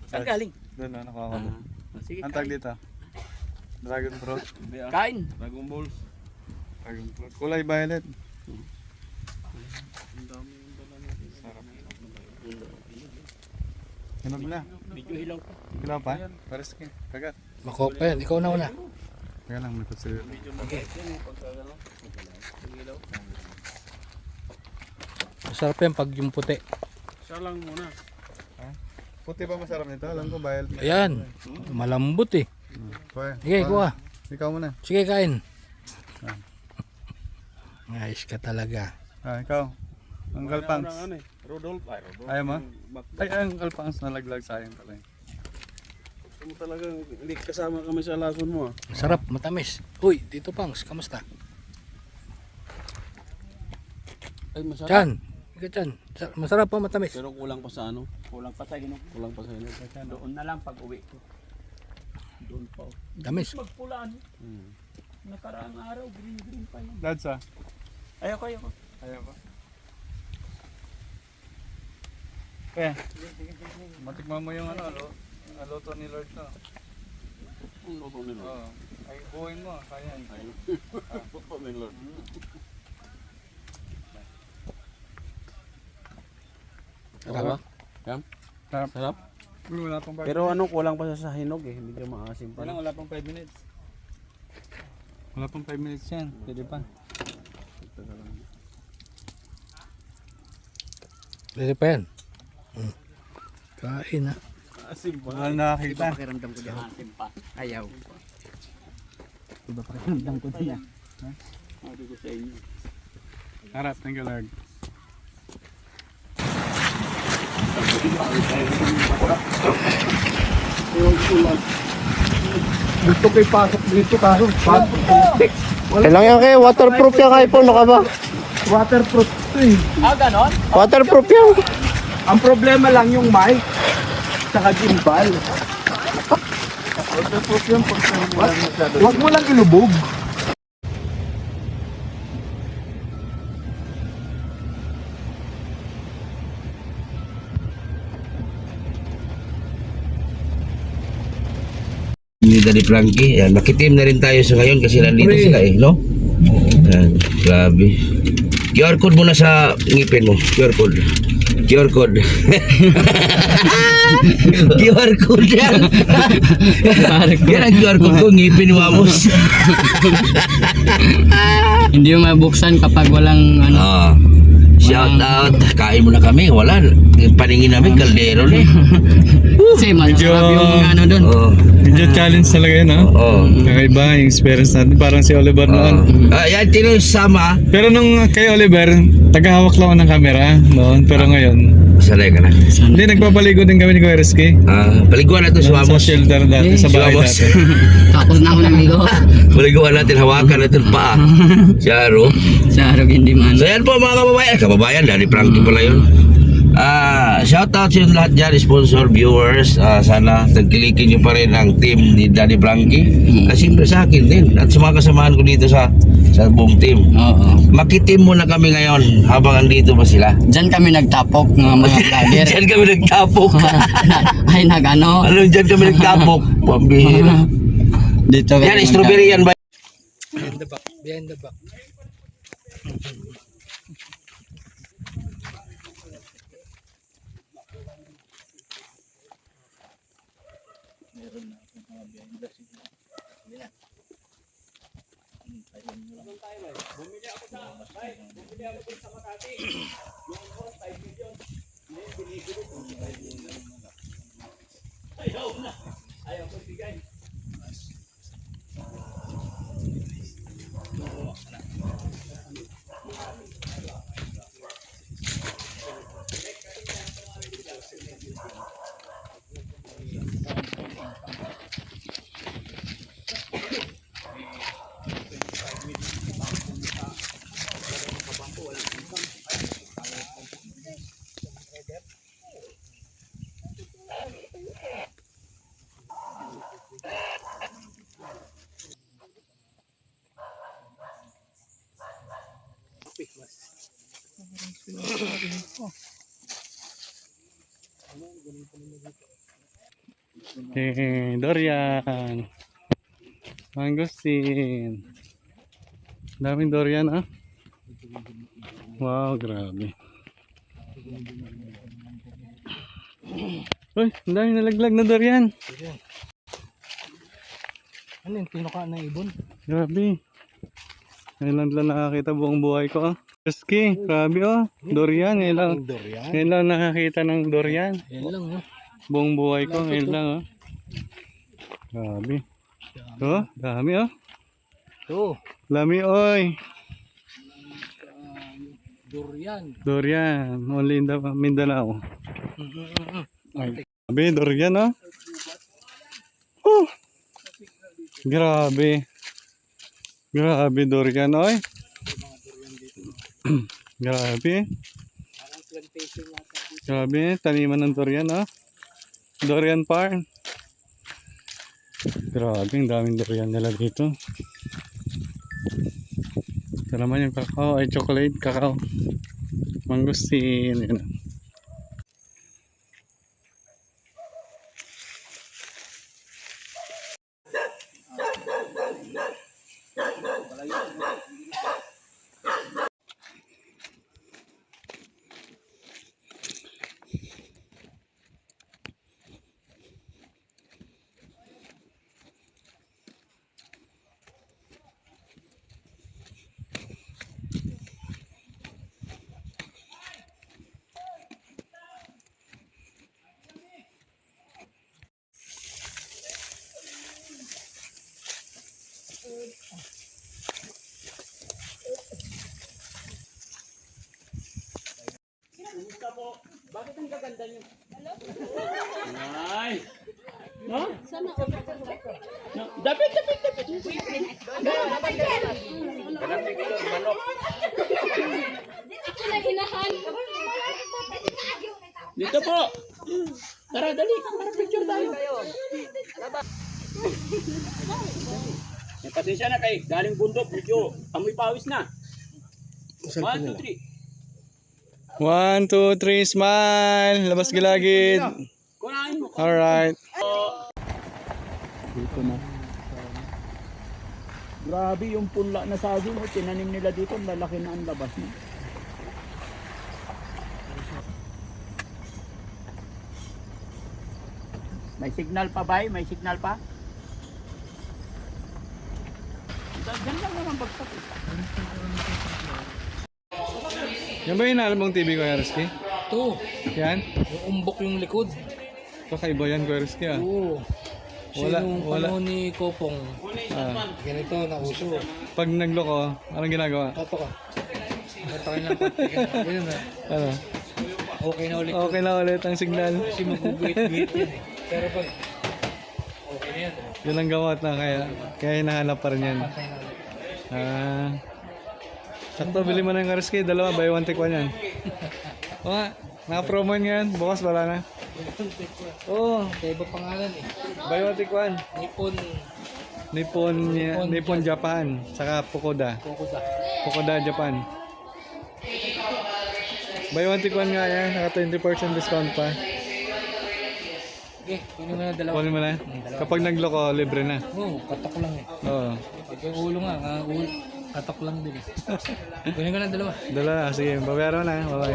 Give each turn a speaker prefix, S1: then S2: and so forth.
S1: Saan galing?
S2: Doon na, nakakabot.
S1: Sige,
S2: Ang tag dito? Dragon fruit.
S1: Kain.
S3: Dragon balls.
S2: Dragon fruit. Kulay violet. Sarap. Hinog na.
S1: Medyo hilaw pa.
S2: Hilaw pa? Pares ka. Kagat.
S4: Makok pa yan, ikaw na una.
S2: Kaya lang may kutsilo.
S3: Medyo mabait yan eh. Pagka gano'n. Ilaw.
S4: Masarap yan pag yung puti.
S3: Siya lang muna.
S2: Puti ba masarap nito? Alam ko violet.
S4: Ayan, malambot eh.
S2: Kuya.
S4: Sige, kuha.
S2: Ikaw muna.
S4: Sige, kain. Ayos ka talaga.
S2: Ikaw. Ang kalpangs.
S3: Ano eh. Rodolph. Ay, Rodolph.
S2: Ayaw mo?
S3: Back-
S2: Ay, ang kalpangs nalaglag sa akin pala.
S3: Gusto mo talagang hindi kasama kami sa lason mo ah.
S4: Masarap, matamis. Uy, dito Pangs, kamusta?
S3: Ay, masarap.
S4: Chan, ikaw Chan. Masarap pa, matamis.
S3: Pero kulang pa sa ano?
S1: Kulang pa sa ginog.
S3: Kulang pa sa inyo.
S1: Doon na lang pag uwi ko. Doon pa.
S4: Tamis.
S1: Magpulaan.
S3: Hmm.
S1: Nakaraang araw, green pa yan.
S2: Dads ah.
S1: Ayoko.
S2: Ayaw ko. Kaya. Matikman mo yung ano, luto ni Lord to.
S3: Ang luto nila.
S2: Oo. Ay, buuin mo. Kaya.
S3: Ay. Luto ni Lord.
S2: Sarap.
S3: Yan?
S2: Sarap.
S3: Sarap.
S2: Wala pang 5
S3: Pero ano, kulang pa siya sa hinog eh. Medyo maasim pa.
S2: wala pang 5 minutes. Wala pang 5 minutes yan. Pwede pa.
S4: Pwede pa yan. Kain ha.
S3: Maasim pa.
S2: Wala nakakita.
S1: Pakiramdam ko dyan. Asim pa. Ayaw. Iba pakiramdam ko dyan. Sabi ko sa inyo.
S2: Harap. Thank you Lord.
S4: Gusto ko ipasok dito kaso.
S5: Kailangan yan kayo, waterproof yan kayo po, naka ba?
S4: Waterproof to eh.
S1: Ganon?
S5: Waterproof yan.
S4: Ang problema lang yung mic. Saka gimbal. Waterproof yan pag Huwag mo lang ilubog.
S5: Ni Daddy Frankie, yan, makitim na rin tayo sa ngayon kasi nandito sila eh, no? Yan, grabe. QR code muna sa ngipin mo, QR code. QR code. QR code yan. Yan ang QR code ko, ngipin ni Wamos.
S1: Hindi mo mabuksan kapag walang ano.
S5: Shout out, kain muna kami, wala. Paningin namin, kaldero na eh.
S1: Kasi masarap yung ano doon.
S5: Oh.
S2: Medyo challenge talaga yun ha.
S5: Oo.
S2: Kakaiba yung experience natin. Parang si Oliver noon.
S5: Yan, tinusama.
S2: Pero nung kay Oliver, tagahawak lang ako ng camera noon. Pero ngayon,
S5: Sanay ka na.
S2: hindi, nagpapaligo din kami ni Kuya Rizky.
S5: Paliguan natin si
S2: Sa
S5: Wamos.
S2: shelter dati, sa bahay
S5: Wamos.
S2: dati.
S1: Tapos na ako ng ligo.
S5: Paliguan natin, hawakan natin paa. Si Aro.
S1: Sa araw hindi man.
S5: So yan po mga kababayan. Kababayan, Daddy Frankie pala yun. Shout out sa lahat dyan, sponsor, viewers. Sana tagkilikin nyo pa rin ang team ni Daddy Frankie. Siyempre sa akin din. At sa mga kasamahan ko dito sa buong team.
S1: Oo.
S5: Makitim muna kami ngayon habang andito pa sila.
S1: Diyan kami nagtapok ng mga vlogger.
S5: Diyan kami nagtapok.
S1: Ay nagano.
S5: Ano dyan kami nagtapok? Pambihira.
S1: Dito
S5: Yan, strawberry yan ba?
S4: Behind the back. Behind the back.
S2: Dorian. Mangosteen. Daming durian ah. Wow, grabe. Uy, ang daming nalaglag na durian.
S1: Ano yung pinuka ng ibon?
S2: Grabe. Ngayon lang nakakita buong buhay ko ah. Risky, grabe oh. Durian, ngayon lang.
S1: Durian.
S2: Ngayon lang nakakita ng durian.
S1: Yan lang oh.
S2: Buong buhay ko, ngayon lang oh. Grabe. Oh, dami oh.
S1: Ito.
S2: Lami oy.
S1: Durian.
S2: Durian, only in the Mindanao. Ay, grabe, durian oh. Grabe. Grabe, durian oy. Grabe. Grabe, taniman ng durian oh. Durian farm. Grabe, ang daming durian nila dito. Ito naman yung kakao, ay chocolate kakao. Mangosteen, yun.
S1: Dito po. Tara, dali. Para picture tayo. Pasensya na kay galing bundok. Medyo amoy pawis na. 1, 2, 3.
S2: 1, 2, 3, smile! Labas gilagid.
S1: Kunain mo.
S2: Alright.
S1: Dito na. Grabe yung punla na saging. Tinanim nila dito. Lalaki na ang labas niya. May signal pa ba? May signal pa? Ganyan lang naman bagsak.
S2: Yan ba yung inalam mong TV ko, Yaroski?
S1: Ito.
S2: Yan?
S1: Yung umbok yung likod.
S2: Kakaiba yan, Yaroski ah.
S1: Oo.
S2: Wala,
S1: Yung
S2: wala.
S1: panahon ni Kopong.
S2: Ah.
S1: Ganito na uso.
S2: Pag nagloko, anong ginagawa?
S1: Tato ka. Tato lang po. Ganyan na.
S2: Ano?
S1: Okay na ulit.
S2: Okay na ulit ang signal.
S1: Kasi maguguit-guit yan. Pero pag okay na yan.
S2: Yun ang gamot na kaya hinahanap pa rin yan.
S1: Okay na ulit.
S2: Ah. Sakto, bili mo na yung Yaroski. Dalawa, buy one take one yan. O nga, naka-promo yan. Bukas wala na. Oo,
S1: Kaya iba pangalan eh.
S2: buy one take one.
S1: Nippon
S2: Nippon Japan. Saka Fukuda.
S1: Kokuda.
S2: Fukuda Japan. Buy one take one nga yan. Naka 20% discount pa.
S1: Okay, kunin mo na dalawa.
S2: Kunin mo na. Kapag nagloko, libre na.
S1: Oo, katok lang eh.
S2: Oo.
S1: Pag yung ulo nga, katok lang din eh. Kunin ko na dalawa.
S2: Dala na. Sige, babayaran mo na. Bye-bye.